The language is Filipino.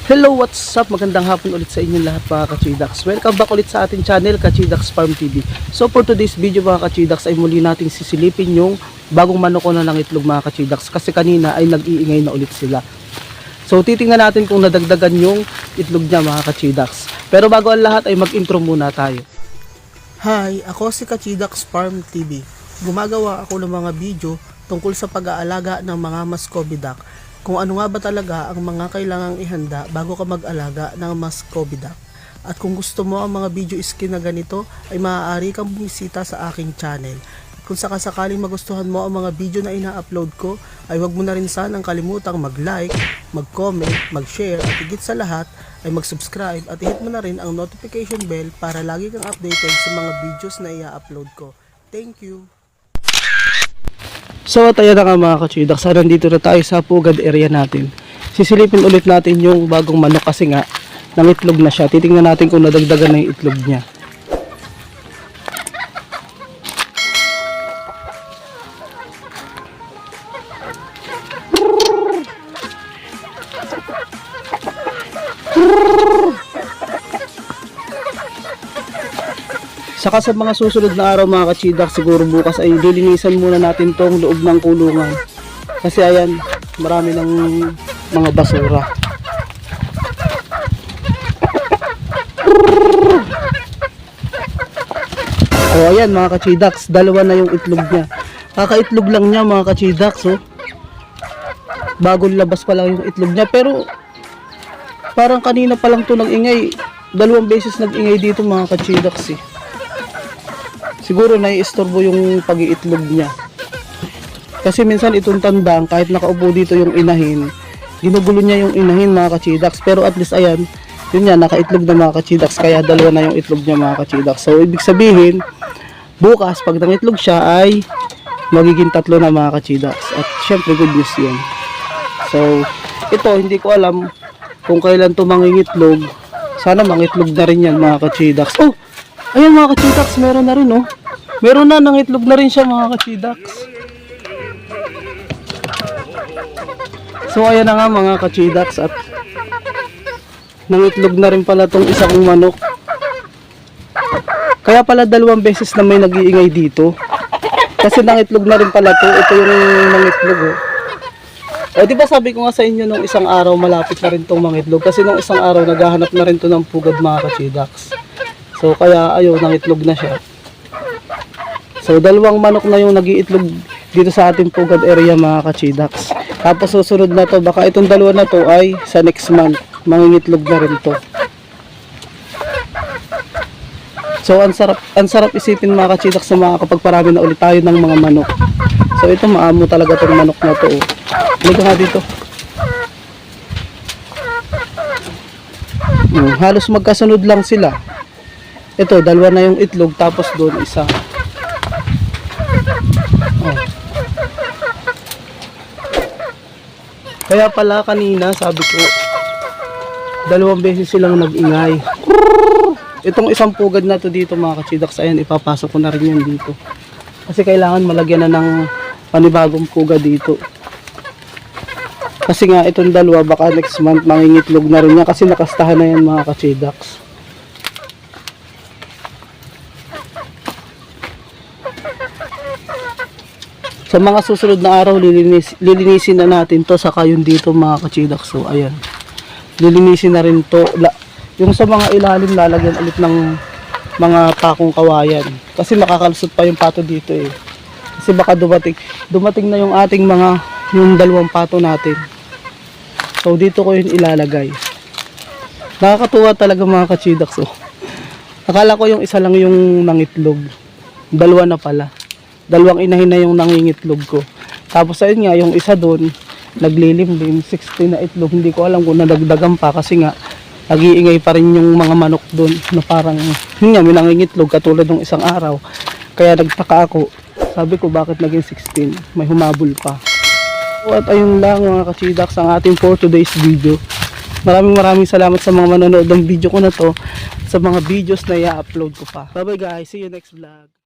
Hello, what's up? Magandang hapon ulit sa inyong lahat mga kachidax. Welcome back ulit sa ating channel, Kachidax Farm TV. So for today's video mga kachidax ay muli nating sisilipin yung bagong manok ko na ng itlog mga kachidax. Kasi kanina ay nag-iingay na ulit sila. So titingnan natin kung nadagdagan yung itlog niya mga kachidax. Pero bago ang lahat ay mag-intro muna tayo. Hi, ako si Kachidax Farm TV. Gumagawa ako ng mga video tungkol sa pag-aalaga ng mga Muscovy duck. Kung ano nga ba talaga ang mga kailangang ihanda bago ka mag-alaga ng Muscovy duck. At kung gusto mo ang mga video skin na ganito, ay maaari kang bumisita sa aking channel. Kung sakasakaling magustuhan mo ang mga video na ina-upload ko, ay huwag mo na rin sanang kalimutang mag-like, mag-comment, mag-share, at higit sa lahat ay mag-subscribe at i-hit mo na rin ang notification bell para lagi kang updated sa mga videos na i-upload ko. Thank you! So at ayan na nga mga kachidax, nandito na tayo sa pugad area natin. Sisilipin ulit natin yung bagong manok kasi nga nangitlog na siya. Titingnan natin kung nadagdagan na yung itlog niya. Saka sa mga susunod na araw mga kachidax, siguro bukas ay lilinisan muna natin tong loob ng kulungan. Kasi ayan, marami ng mga basura. O ayan mga kachidax, dalawa na yung itlog niya. Kakaitlog lang niya mga kachidax. Oh. Bagong labas pa lang yung itlog niya. Pero parang kanina pa lang to nag-ingay. Dalawang beses nag-ingay dito mga kachidax eh. Siguro naiistorbo yung pag-iitlog niya. Kasi minsan itong tandang, kahit nakaupo dito yung inahin, ginugulo niya yung inahin mga kachidax. Pero at least ayan, yun yan, nakaitlog na mga kachidax. Kaya dalawa na yung itlog niya mga kachidax. So ibig sabihin, bukas pag nangitlog siya ay magiging 3 na mga kachidax. At syempre good news yun. So ito, hindi ko alam kung kailan ito mangingitlog. Sana mangitlog na rin yan mga kachidax. Oh! Ayan mga kachidax, meron na rin oh. Meron na, nangitlog na rin siya mga kachidax. So ayan na nga mga kachidax at nangitlog na rin pala tong isa kong manok. Kaya pala dalawang beses na may nag-iingay dito. Kasi nangitlog na rin pala to. Ito yung nangitlog oh. O di ba sabi ko nga sa inyo nung isang araw malapit na rin tong mangitlog. Kasi nung isang araw naghahanap na rin to ng pugad mga kachidax. So kaya ayaw, nangitlog na siya. So dalawang manok na yung nag-iitlog dito sa ating pugad area mga kachidax. Tapos susunod na to, baka itong dalawa na to ay sa next month mangingitlog na rin to. So ang sarap isipin mga kachidax sa mga kapag parami na ulit tayo ng mga manok. So ito maamo talaga tong manok na to oh. Halika nga dito. Halos magkasunod lang sila. Ito, dalawa na yung itlog, tapos doon isa. Oh. Kaya pala kanina, sabi ko, dalawang beses silang nag-ingay. Itong isang pugad na to dito mga kachidax, ayan, ipapasok ko na rin yan dito. Kasi kailangan malagyan na ng panibagong pugad dito. Kasi nga, itong dalawa, baka next month mangingitlog na rin yan, kasi nakastahan na yan mga kachidax. Sa mga susunod na araw, lilinisin na natin to, saka yun dito mga kachidax. So ayan, lilinisin na rin to. Yung sa mga ilalim lalagyan ulit ng mga pakong kawayan. Kasi makakalusot pa yung pato dito eh. Kasi baka dumating na yung ating yung dalawang pato natin. So dito ko yun ilalagay. Nakakatuwa talaga mga kachidax. So, akala ko yung isa lang yung nangitlog. Dalawa na pala. Dalawang inahin na yung nangingitlog ko. Tapos ayun nga, yung isa doon, naglilimlim, 60 na itlog. Hindi ko alam kung nadagdagan pa kasi nga, nag-iingay pa rin yung mga manok doon na parang, yun nga, may nangingitlog katulad ng isang araw. Kaya nagtaka ako. Sabi ko, bakit naging 16? May humabol pa. At ayun lang mga kachidax ang ating for today's video. Maraming salamat sa mga manonood ng video ko na to, sa mga videos na i-upload ko pa. Bye bye guys, see you next vlog.